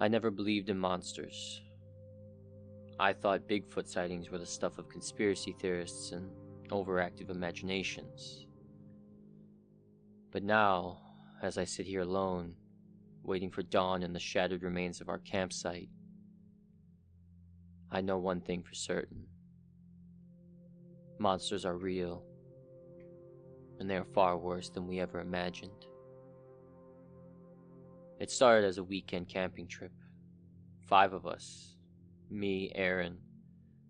I never believed in monsters. I thought Bigfoot sightings were the stuff of conspiracy theorists and overactive imaginations. But now, as I sit here alone, waiting for dawn in the shattered remains of our campsite, I know one thing for certain. Monsters are real, and they are far worse than we ever imagined. It started as a weekend camping trip. 5 of us, me, Aaron,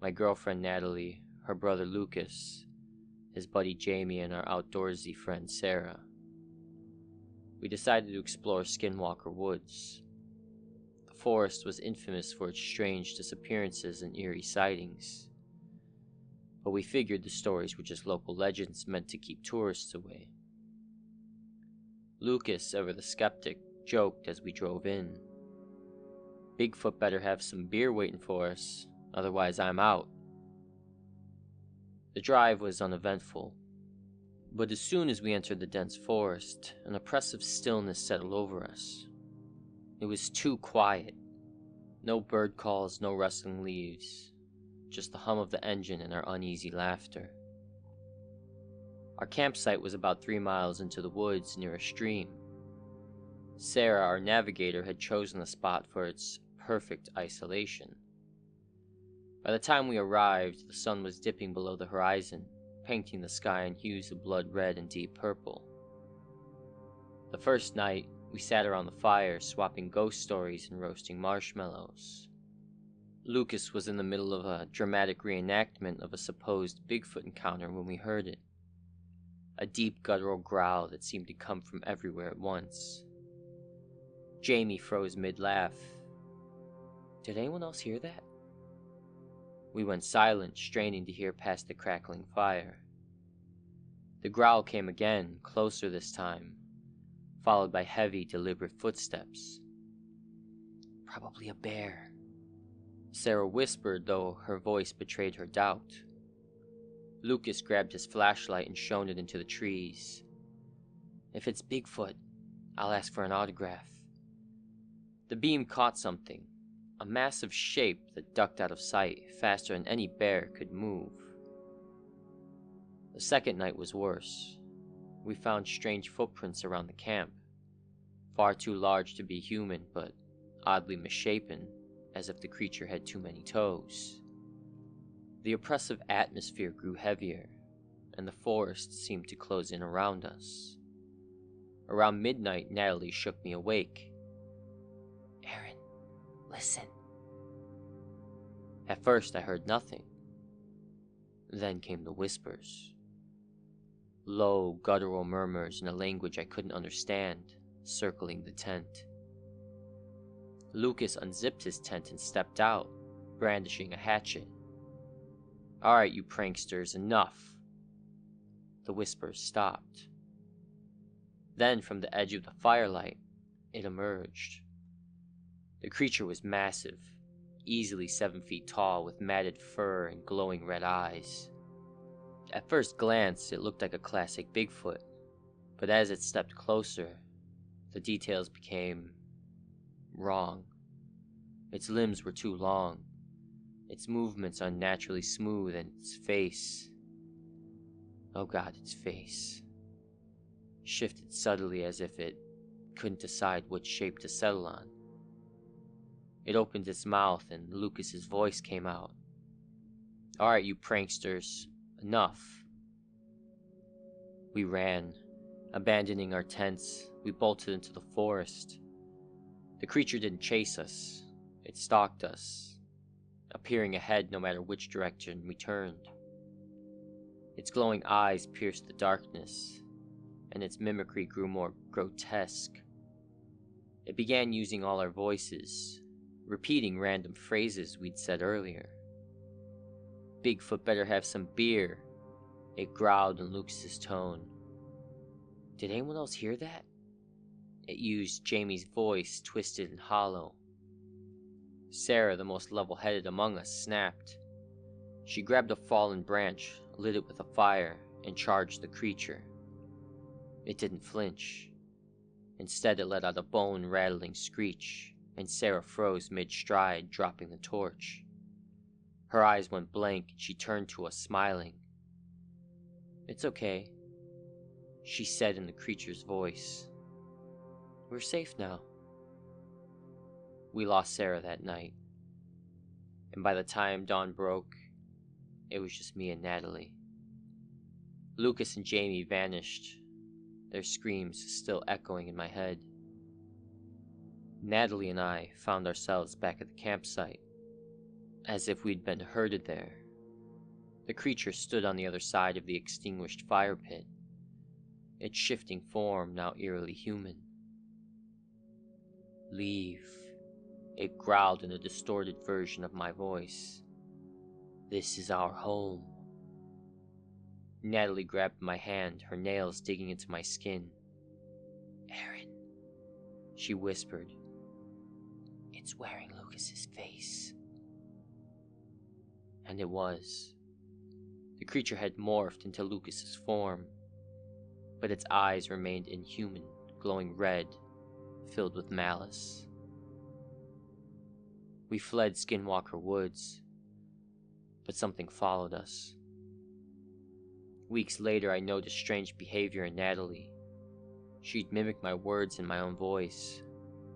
my girlfriend Natalie, her brother Lucas, his buddy Jamie, and our outdoorsy friend Sarah. We decided to explore Skinwalker Woods. The forest was infamous for its strange disappearances and eerie sightings, but we figured the stories were just local legends meant to keep tourists away. Lucas, ever the skeptic, joked as we drove in. Bigfoot better have some beer waiting for us, otherwise I'm out. The drive was uneventful, but as soon as we entered the dense forest, an oppressive stillness settled over us. It was too quiet. No bird calls, no rustling leaves, just the hum of the engine and our uneasy laughter. Our campsite was about 3 miles into the woods near a stream. Sarah, our navigator, had chosen the spot for its perfect isolation. By the time we arrived, the sun was dipping below the horizon, painting the sky in hues of blood red and deep purple. The first night, we sat around the fire, swapping ghost stories and roasting marshmallows. Lucas was in the middle of a dramatic reenactment of a supposed Bigfoot encounter when we heard it. A deep guttural growl that seemed to come from everywhere at once. Jamie froze mid-laugh. Did anyone else hear that? We went silent, straining to hear past the crackling fire. The growl came again, closer this time, followed by heavy, deliberate footsteps. Probably a bear. Sarah whispered, though her voice betrayed her doubt. Lucas grabbed his flashlight and shone it into the trees. If it's Bigfoot, I'll ask for an autograph. The beam caught something, a massive shape that ducked out of sight faster than any bear could move. The second night was worse. We found strange footprints around the camp, far too large to be human, but oddly misshapen, as if the creature had too many toes. The oppressive atmosphere grew heavier, and the forest seemed to close in around us. Around midnight, Natalie shook me awake. Aaron, listen. At first, I heard nothing. Then came the whispers. Low, guttural murmurs in a language I couldn't understand, circling the tent. Lucas unzipped his tent and stepped out, brandishing a hatchet. Alright, you pranksters, enough. The whispers stopped. Then, from the edge of the firelight, it emerged. The creature was massive, easily 7 feet tall, with matted fur and glowing red eyes. At first glance, it looked like a classic Bigfoot, but as it stepped closer, the details became wrong. Its limbs were too long, its movements unnaturally smooth, and its face, oh god, its face, shifted subtly as if it couldn't decide which shape to settle on. It opened its mouth and Lucas's voice came out. Alright, you pranksters, enough. We ran. Abandoning our tents, we bolted into the forest. The creature didn't chase us. It stalked us, appearing ahead no matter which direction we turned. Its glowing eyes pierced the darkness, and its mimicry grew more grotesque. It began using all our voices, repeating random phrases we'd said earlier. Bigfoot better have some beer, it growled in Lucas's tone. Did anyone else hear that? It used Jamie's voice, twisted and hollow. Sarah, the most level-headed among us, snapped. She grabbed a fallen branch, lit it with a fire, and charged the creature. It didn't flinch. Instead, it let out a bone-rattling screech, and Sarah froze mid-stride, dropping the torch. Her eyes went blank and she turned to us, smiling. "It's okay," she said in the creature's voice. "We're safe now." We lost Sarah that night, and by the time dawn broke, it was just me and Natalie. Lucas and Jamie vanished, their screams still echoing in my head. Natalie and I found ourselves back at the campsite, as if we'd been herded there. The creature stood on the other side of the extinguished fire pit, its shifting form now eerily human. "Leave," it growled in a distorted version of my voice. "This is our home." Natalie grabbed my hand, her nails digging into my skin. "Aaron," she whispered, "it's wearing Lucas's face." And it was. The creature had morphed into Lucas's form, but its eyes remained inhuman, glowing red, filled with malice. We fled Skinwalker Woods, but something followed us. Weeks later, I noticed strange behavior in Natalie. She'd mimic my words in my own voice,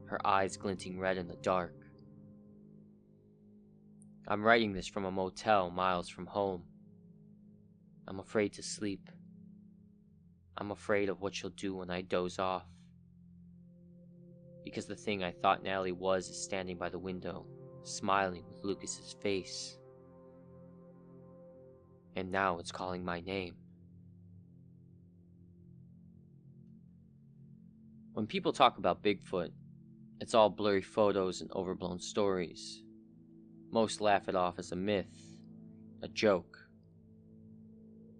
her eyes glinting red in the dark. I'm writing this from a motel miles from home. I'm afraid to sleep. I'm afraid of what she'll do when I doze off. Because the thing I thought Natalie was is standing by the window, smiling with Lucas's face. And now it's calling my name. When people talk about Bigfoot, it's all blurry photos and overblown stories. Most laugh it off as a myth, a joke.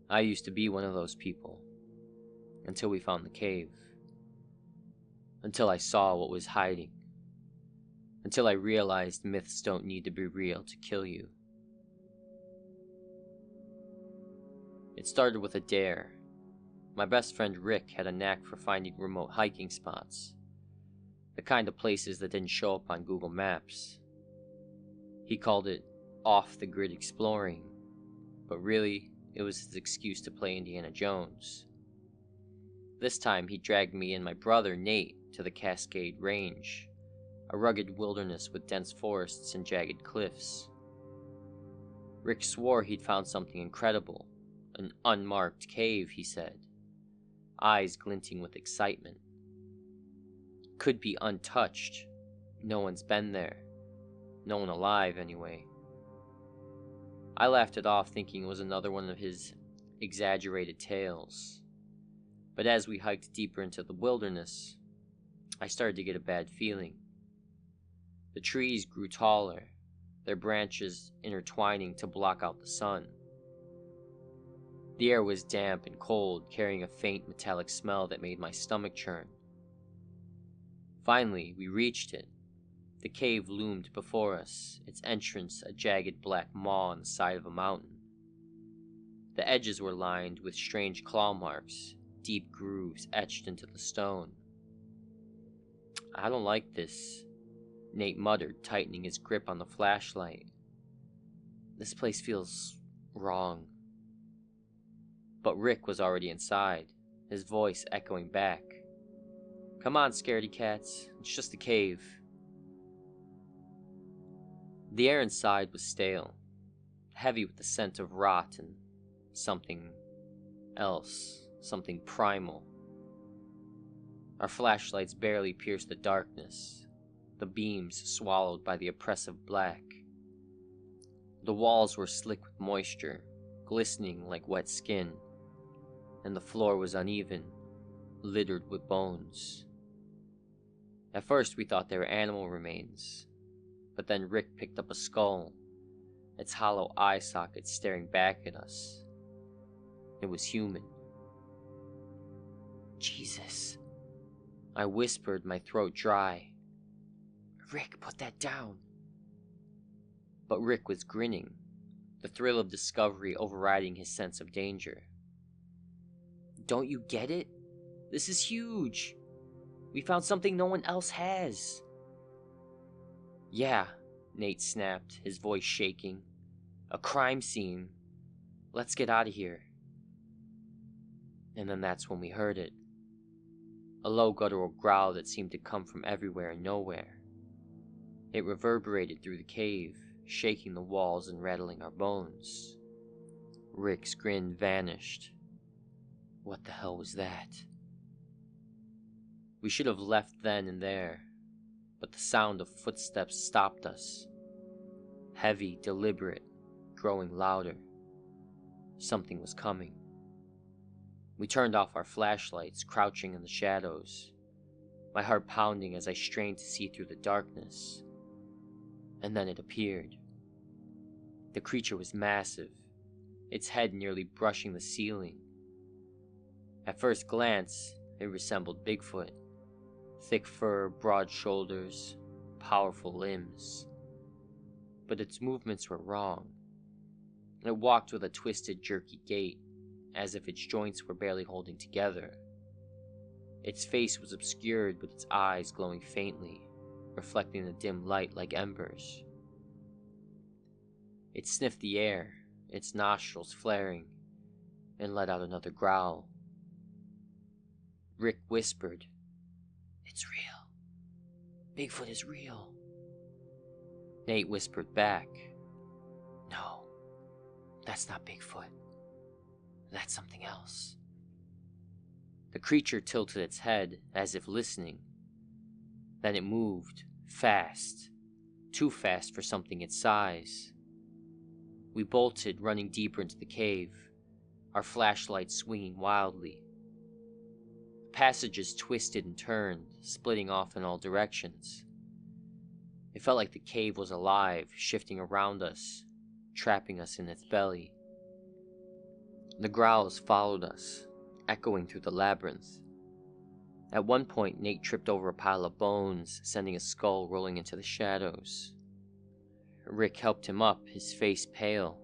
I used to be one of those people, until we found the cave. Until I saw what was hiding. Until I realized myths don't need to be real to kill you. It started with a dare. My best friend Rick had a knack for finding remote hiking spots, the kind of places that didn't show up on Google Maps. He called it off-the-grid exploring, but really, it was his excuse to play Indiana Jones. This time, he dragged me and my brother Nate to the Cascade Range, a rugged wilderness with dense forests and jagged cliffs. Rick swore he'd found something incredible, an unmarked cave, he said, eyes glinting with excitement. Could be untouched. No one's been there. No one alive, anyway. I laughed it off, thinking it was another one of his exaggerated tales. But as we hiked deeper into the wilderness, I started to get a bad feeling. The trees grew taller, their branches intertwining to block out the sun. The air was damp and cold, carrying a faint metallic smell that made my stomach churn. Finally, we reached it. The cave loomed before us, its entrance a jagged black maw on the side of a mountain. The edges were lined with strange claw marks, deep grooves etched into the stone. "I don't like this," Nate muttered, tightening his grip on the flashlight. "This place feels wrong." But Rick was already inside, his voice echoing back. "Come on, scaredy cats, it's just a cave." The air inside was stale, heavy with the scent of rot and something else, something primal. Our flashlights barely pierced the darkness, the beams swallowed by the oppressive black. The walls were slick with moisture, glistening like wet skin, and the floor was uneven, littered with bones. At first we thought they were animal remains, but then Rick picked up a skull, its hollow eye socket staring back at us. It was human. "Jesus," I whispered, my throat dry. "Rick, put that down." But Rick was grinning, the thrill of discovery overriding his sense of danger. "Don't you get it? This is huge. We found something no one else has." Yeah, Nate snapped, his voice shaking. A crime scene. Let's get out of here. And then that's when we heard it. A low guttural growl that seemed to come from everywhere and nowhere. It reverberated through the cave, shaking the walls and rattling our bones. Rick's grin vanished. What the hell was that? We should have left then and there, but the sound of footsteps stopped us. Heavy, deliberate, growing louder. Something was coming. We turned off our flashlights, crouching in the shadows, my heart pounding as I strained to see through the darkness. And then it appeared. The creature was massive, its head nearly brushing the ceiling. At first glance, it resembled Bigfoot. Thick fur, broad shoulders, powerful limbs. But its movements were wrong. It walked with a twisted, jerky gait, as if its joints were barely holding together. Its face was obscured with its eyes glowing faintly, reflecting the dim light like embers. It sniffed the air, its nostrils flaring, and let out another growl. Rick whispered, "It's real. Bigfoot is real." Nate whispered back, "No, that's not Bigfoot. That's something else." The creature tilted its head as if listening. Then it moved, fast, too fast for something its size. We bolted, running deeper into the cave, our flashlights swinging wildly. The passages twisted and turned, splitting off in all directions. It felt like the cave was alive, shifting around us, trapping us in its belly. The growls followed us, echoing through the labyrinth. At one point, Nate tripped over a pile of bones, sending a skull rolling into the shadows. Rick helped him up, his face pale.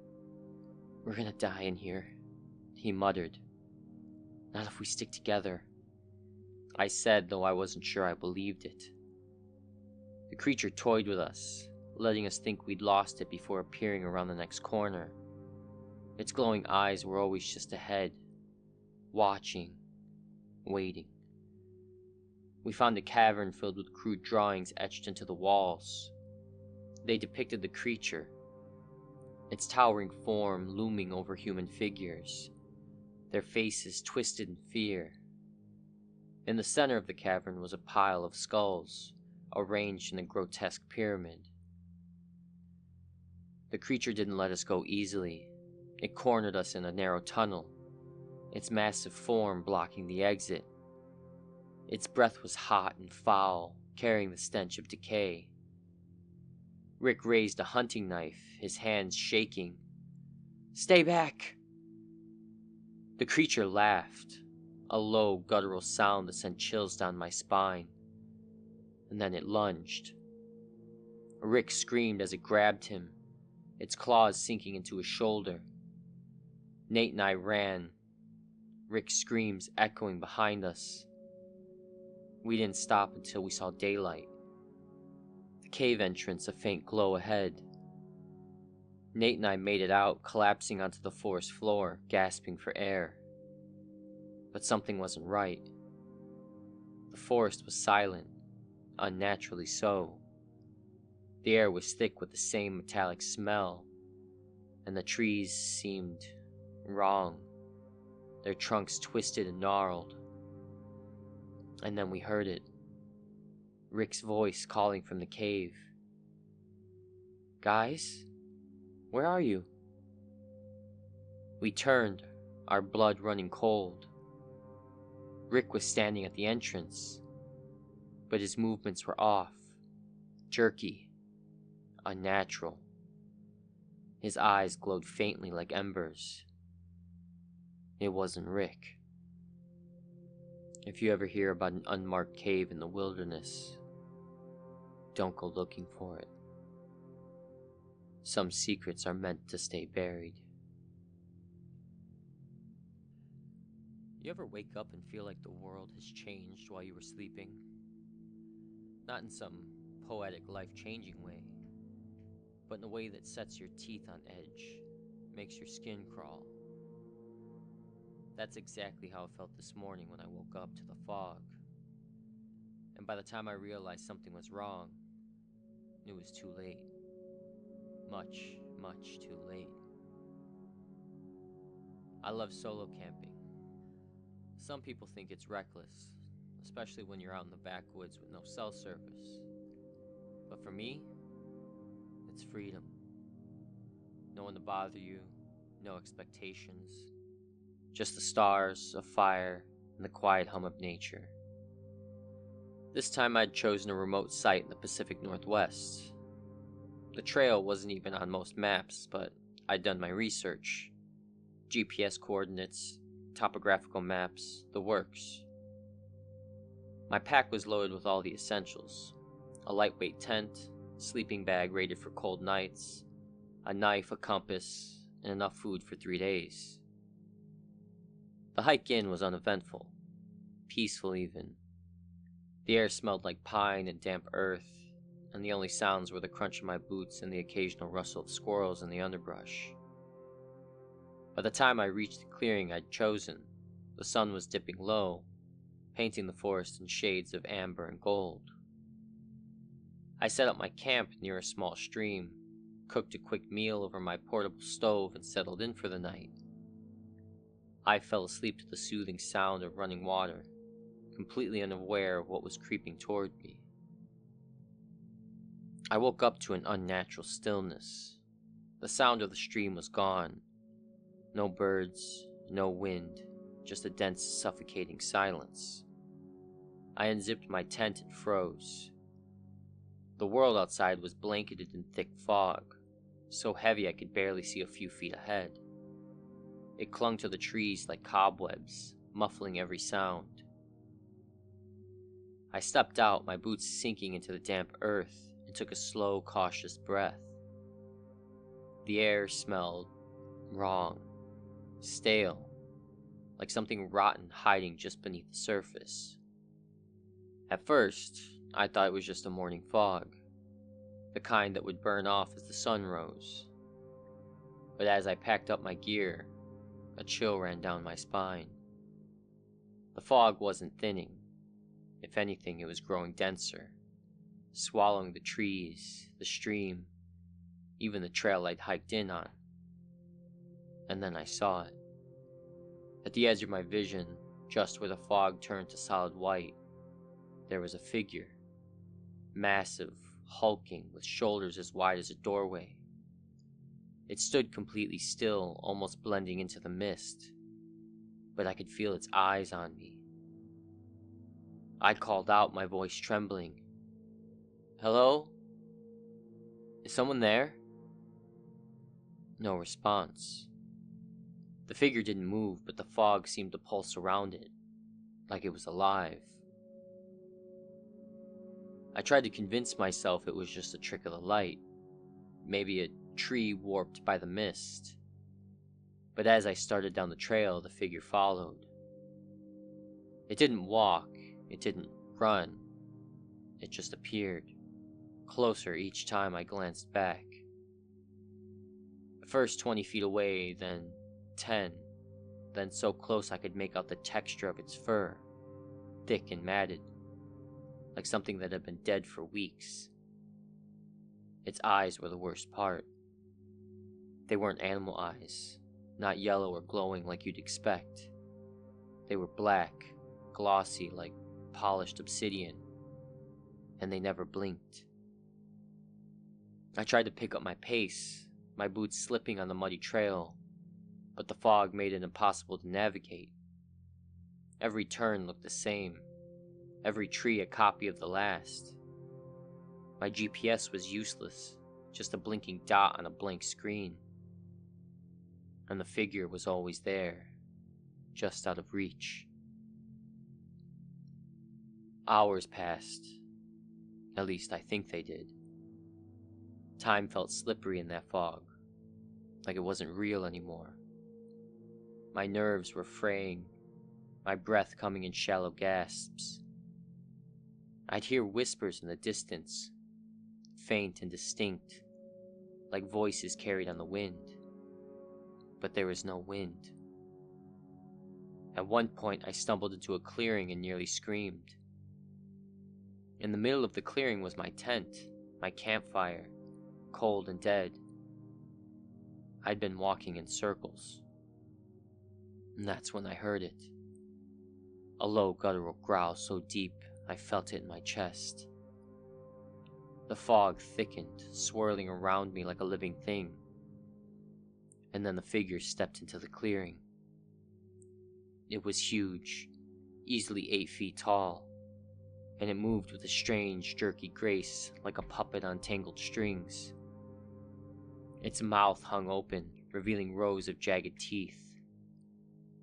"We're gonna die in here," he muttered. "Not if we stick together," I said, though I wasn't sure I believed it. The creature toyed with us, letting us think we'd lost it before appearing around the next corner. Its glowing eyes were always just ahead, watching, waiting. We found a cavern filled with crude drawings etched into the walls. They depicted the creature, its towering form looming over human figures, their faces twisted in fear. In the center of the cavern was a pile of skulls, arranged in a grotesque pyramid. The creature didn't let us go easily. It cornered us in a narrow tunnel, its massive form blocking the exit. Its breath was hot and foul, carrying the stench of decay. Rick raised a hunting knife, his hands shaking. "Stay back!" The creature laughed, a low, guttural sound that sent chills down my spine. And then it lunged. Rick screamed as it grabbed him, its claws sinking into his shoulder. Nate and I ran, Rick's screams echoing behind us. We didn't stop until we saw daylight. The cave entrance, a faint glow ahead. Nate and I made it out, collapsing onto the forest floor, gasping for air. But something wasn't right. The forest was silent, unnaturally so. The air was thick with the same metallic smell, and the trees seemed wrong, their trunks twisted and gnarled. And then we heard it. Rick's voice calling from the cave. "Guys, where are you?" We turned, our blood running cold. Rick was standing at the entrance, but his movements were off, jerky, unnatural. His eyes glowed faintly like embers. It wasn't Rick. If you ever hear about an unmarked cave in the wilderness, don't go looking for it. Some secrets are meant to stay buried. You ever wake up and feel like the world has changed while you were sleeping? Not in some poetic, life-changing way, but in a way that sets your teeth on edge, makes your skin crawl. That's exactly how it felt this morning when I woke up to the fog. And by the time I realized something was wrong, it was too late. Much, much too late. I love solo camping. Some people think it's reckless, especially when you're out in the backwoods with no cell service. But for me, it's freedom. No one to bother you, no expectations. Just the stars, a fire, and the quiet hum of nature. This time I'd chosen a remote site in the Pacific Northwest. The trail wasn't even on most maps, but I'd done my research. GPS coordinates, topographical maps, the works. My pack was loaded with all the essentials. A lightweight tent, sleeping bag rated for cold nights, a knife, a compass, and enough food for 3 days. The hike in was uneventful, peaceful even. The air smelled like pine and damp earth, and the only sounds were the crunch of my boots and the occasional rustle of squirrels in the underbrush. By the time I reached the clearing I'd chosen, the sun was dipping low, painting the forest in shades of amber and gold. I set up my camp near a small stream, cooked a quick meal over my portable stove, and settled in for the night. I fell asleep to the soothing sound of running water, completely unaware of what was creeping toward me. I woke up to an unnatural stillness. The sound of the stream was gone. No birds, no wind, just a dense, suffocating silence. I unzipped my tent and froze. The world outside was blanketed in thick fog, so heavy I could barely see a few feet ahead. It clung to the trees like cobwebs, muffling every sound. I stepped out, my boots sinking into the damp earth, and took a slow, cautious breath. The air smelled wrong, stale, like something rotten hiding just beneath the surface. At first, I thought it was just a morning fog, the kind that would burn off as the sun rose. But as I packed up my gear, a chill ran down my spine. The fog wasn't thinning. If anything, it was growing denser, swallowing the trees, the stream, even the trail I'd hiked in on. And then I saw it. At the edge of my vision, just where the fog turned to solid white, there was a figure. Massive, hulking, with shoulders as wide as a doorway. It stood completely still, almost blending into the mist, but I could feel its eyes on me. I called out, my voice trembling. "Hello? Is someone there?" No response. The figure didn't move, but the fog seemed to pulse around it, like it was alive. I tried to convince myself it was just a trick of the light, maybe a tree warped by the mist. But as I started down the trail, the figure followed. It didn't walk, it didn't run, it just appeared, closer each time I glanced back. First 20 feet away, then 10, then so close I could make out the texture of its fur, thick and matted, like something that had been dead for weeks. Its eyes were the worst part. They weren't animal eyes, not yellow or glowing like you'd expect. They were black, glossy like polished obsidian, and they never blinked. I tried to pick up my pace, my boots slipping on the muddy trail, but the fog made it impossible to navigate. Every turn looked the same, every tree a copy of the last. My GPS was useless, just a blinking dot on a blank screen. And the figure was always there, just out of reach. Hours passed. At least I think they did. Time felt slippery in that fog, like it wasn't real anymore. My nerves were fraying, my breath coming in shallow gasps. I'd hear whispers in the distance, faint and distinct, like voices carried on the wind. But there was no wind. At one point, I stumbled into a clearing and nearly screamed. In the middle of the clearing was my tent, my campfire, cold and dead. I'd been walking in circles. And that's when I heard it. A low guttural growl so deep I felt it in my chest. The fog thickened, swirling around me like a living thing. And then the figure stepped into the clearing. It was huge, easily 8 feet tall, and it moved with a strange, jerky grace like a puppet on tangled strings. Its mouth hung open, revealing rows of jagged teeth.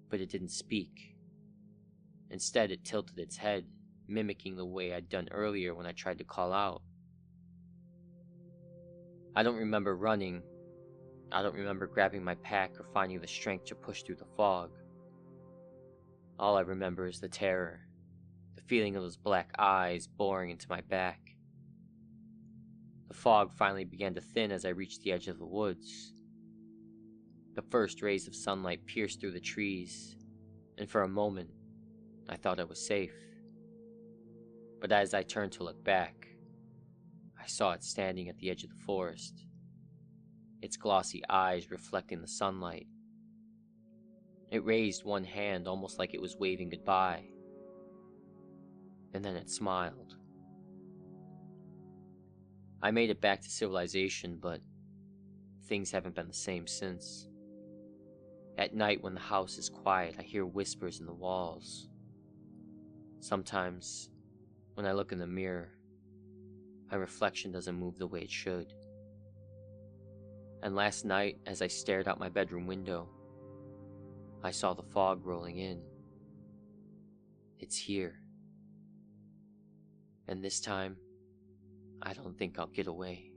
But it didn't speak. Instead, it tilted its head, mimicking the way I'd done earlier when I tried to call out. I don't remember running. I don't remember grabbing my pack or finding the strength to push through the fog. All I remember is the terror, the feeling of those black eyes boring into my back. The fog finally began to thin as I reached the edge of the woods. The first rays of sunlight pierced through the trees, and for a moment, I thought I was safe. But as I turned to look back, I saw it standing at the edge of the forest, its glossy eyes reflecting the sunlight. It raised one hand almost like it was waving goodbye, and then it smiled. I made it back to civilization, but things haven't been the same since. At night when the house is quiet, I hear whispers in the walls. Sometimes, when I look in the mirror, my reflection doesn't move the way it should. And last night, as I stared out my bedroom window, I saw the fog rolling in. It's here. And this time, I don't think I'll get away.